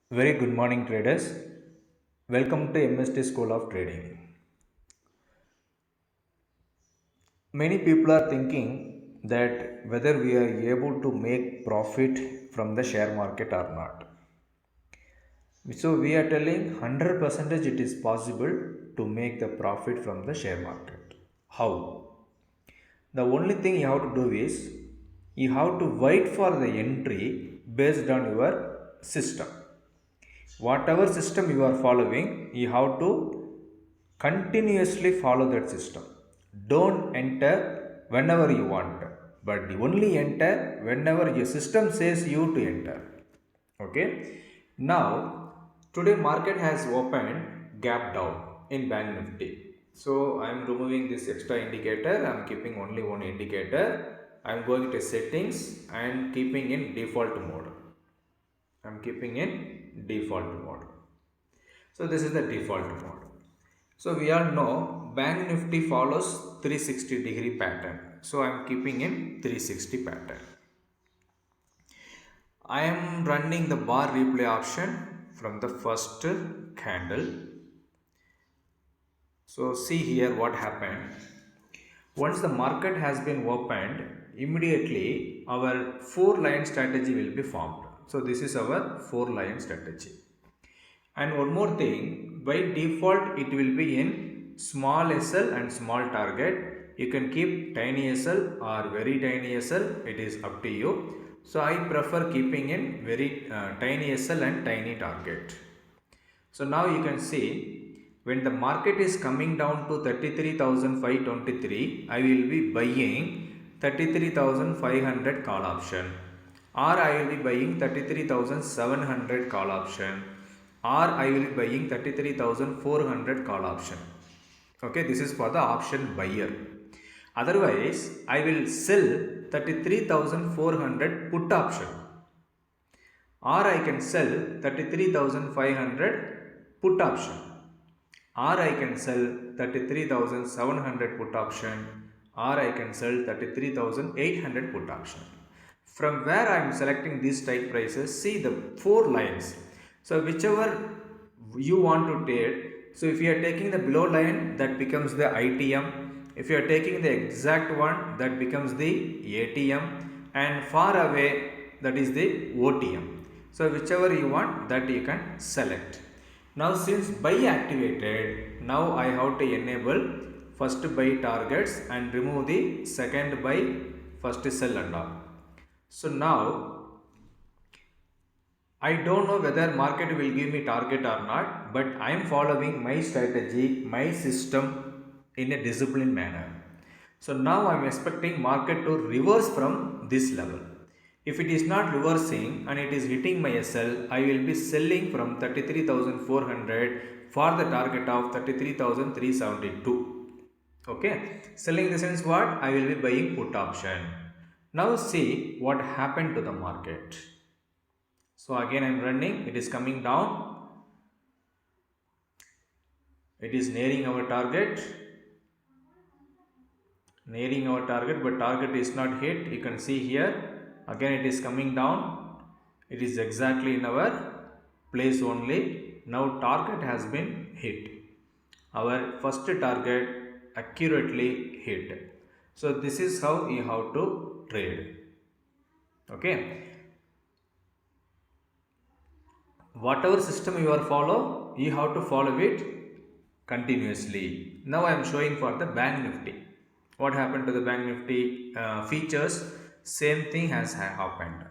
Very good morning, traders. Welcome to MST School of Trading. Many people are thinking that whether we are able to make profit from the share market or not. So we are telling 100% it is possible to make the profit from the share market. How? The only thing you have to do is you have to wait for the entry based on your system. Whatever system you are following, you have to continuously follow that system. Don't enter whenever you want, but only enter whenever your system says you to enter. Okay. Now, today market has opened gap down in Bank Nifty. So I am removing this extra indicator. I am keeping only one indicator. I am going to settings and keeping in default mode. I am keeping in default mode. So this is the default mode. So we all know Bank Nifty follows 360-degree pattern. So I am keeping in 360 pattern. I am running the bar replay option from the first candle. So see here what happened. Once the market has been opened, immediately our 4-line strategy will be formed. So this is our 4-line strategy. And one more thing, by default it will be in small SL and small target. You can keep tiny SL or very tiny SL, it is up to you. So I prefer keeping in very tiny SL and tiny target. So now you can see when the market is coming down to 33,523, I will be buying 33,500 call option, or I will be buying 33,700 call option, or I will be buying 33,400 call option. Okay, this is for the option buyer. Otherwise, I will sell 33,400 put option, or I can sell 33,500 put option, or I can sell 33,700 put option, or I can sell 33,800 put option. From where I am selecting these strike prices, see the 4 lines. So whichever you want to trade, so if you are taking the below line, that becomes the ITM. If you are taking the exact one, that becomes the ATM, and far away, that is the OTM. So whichever you want, that you can select. Now since buy activated, now I have to enable first buy targets and remove the second buy, first sell and all. So now I don't know whether market will give me target or not, but I am following my strategy, my system in a disciplined manner. So now I am expecting market to reverse from this level. If it is not reversing and it is hitting my SL, I will be selling from 33,400 for the target of 33,372. Okay, selling in the sense what? I will be buying put option. Now see what happened to the market. So again I am running, it is coming down, it is nearing our target, but target is not hit. You can see here, again it is coming down, it is exactly in our place only. Now target has been hit, our first target accurately hit. So this is how you have to trade. Okay, whatever system you are follow, you have to follow it continuously. Now I am showing for the Bank Nifty. What happened to the Bank Nifty features? Same thing has happened.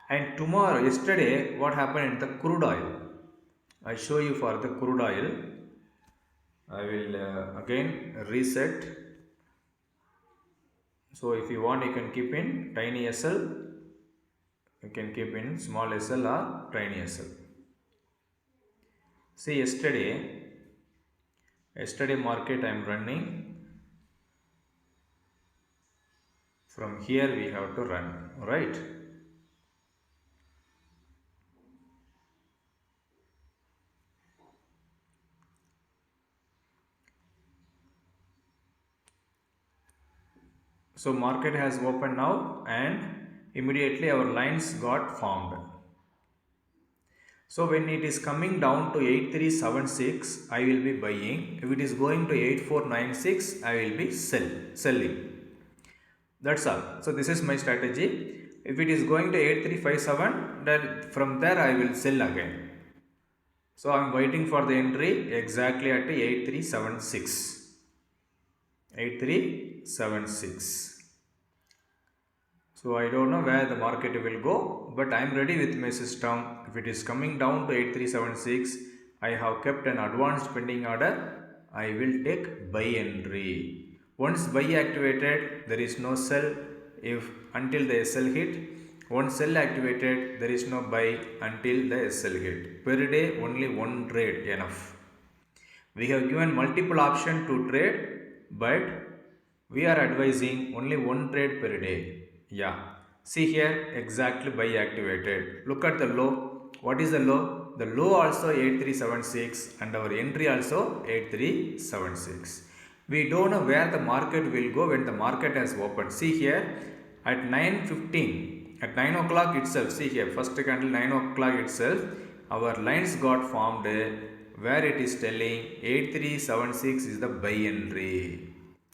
And tomorrow, yesterday, what happened in the crude oil? I show you for the crude oil. I will again reset. So if you want, you can keep in tiny SL. You can keep in small SL or tiny SL. See yesterday market I am running. From here we have to run, right? So market has opened now and immediately our lines got formed. So when it is coming down to 8376, I will be buying. If it is going to 8496, I will be selling. That's all. So this is my strategy. If it is going to 8357, then from there I will sell again. So I am waiting for the entry exactly at 8376. 8376. So I don't know where the market will go, but I am ready with my system. If it is coming down to 8376, I have kept an advanced pending order. I will take buy entry. Once buy activated, there is no sell if until the SL hit. Once sell activated, there is no buy until the SL hit. Per day, only one trade enough. We have given multiple options to trade, but we are advising only one trade per day. Yeah. See here, exactly buy activated. Look at the low. What is the low? The low also 8376 and our entry also 8376. We don't know where the market will go when the market has opened. See here, at 9:15, at 9 o'clock itself, see here, first candle 9 o'clock itself, our lines got formed where it is telling 8376 is the buy entry.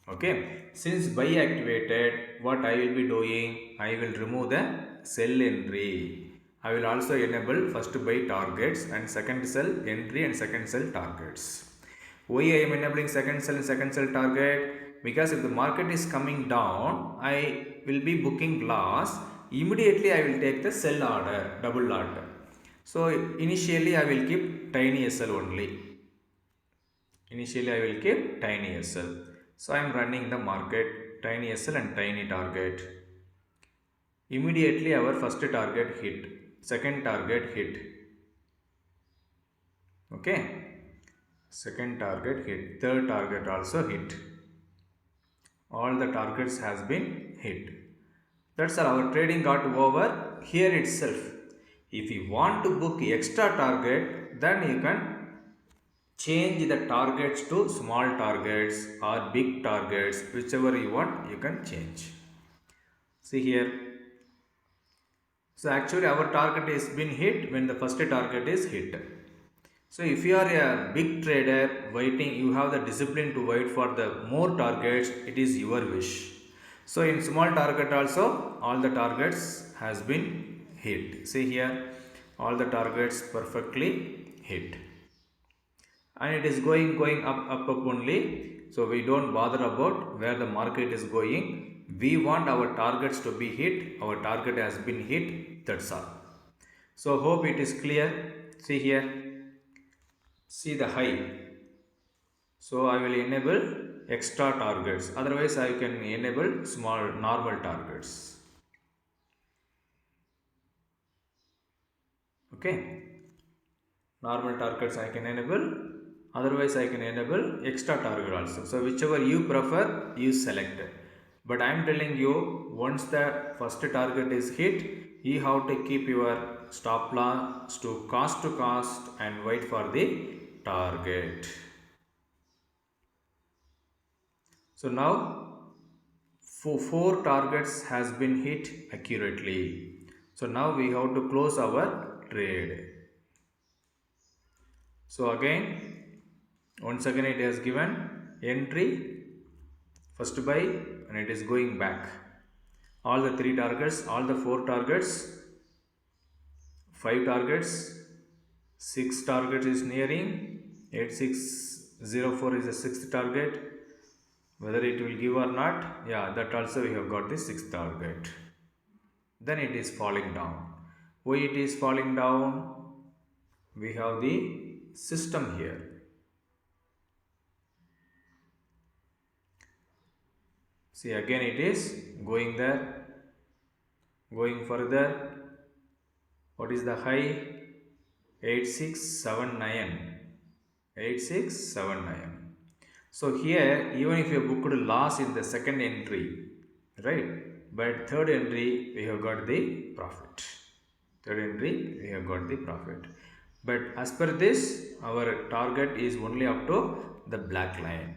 Okay, since buy activated, what I will be doing, I will remove the sell entry. I will also enable first buy targets and second sell entry and second sell targets. Why I am enabling second sell and second sell target? Because if the market is coming down, I will be booking loss. Immediately I will take the sell order, double order. So initially I will keep tiny SL only. Initially I will keep tiny SL. So I am running the market tiny SL and tiny target. Immediately our first target hit, second target hit. Okay, second target hit, third target also hit. All the targets has been hit. That's all, our trading got over here itself. If you want to book extra target, then you can change the targets to small targets or big targets, whichever you want, you can change. See here. So actually our target is been hit when the first target is hit. So if you are a big trader waiting, you have the discipline to wait for the more targets, it is your wish. So in small target also, all the targets has been hit. See here, all the targets perfectly hit. And it is going up only. So we don't bother about where the market is going. We want our targets to be hit. Our target has been hit. That's all. So hope it is clear. See here. See the high. So I will enable extra targets. Otherwise I can enable small normal targets. Okay. Normal targets I can enable. Otherwise I can enable extra target also. So whichever you prefer, you select. But I am telling you, once the first target is hit, you have to keep your stop loss to cost and wait for the target. So now four targets has been hit accurately. So now we have to close our trade. So again, once again it has given entry, first buy, and it is going back. All the three targets, all the four targets, 5 targets, 6 target is nearing, 8604 is the 6th target. Whether it will give or not, yeah, that also we have got the 6th target. Then it is falling down. Why it is falling down? We have the system here. See, again it is going there, going further. What is the high? 8679. 8679. So here, even if you booked loss in the second entry, right? But third entry, we have got the profit. Third entry, we have got the profit. But as per this, our target is only up to the black line.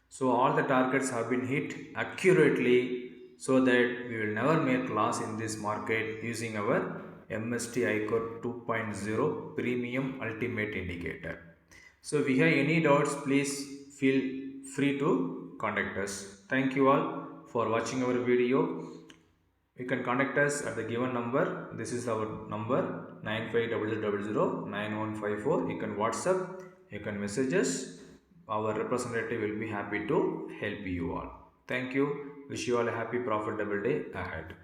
So all the targets have been hit accurately, so that we will never make loss in this market using our MST iCore 2.0 Premium Ultimate Indicator. So if you have any doubts, please feel free to contact us. Thank you all for watching our video. You can contact us at the given number. This is our number 9500009154. You can WhatsApp, you can message us. Our representative will be happy to help you all. Thank you. Wish you all a happy profitable day ahead.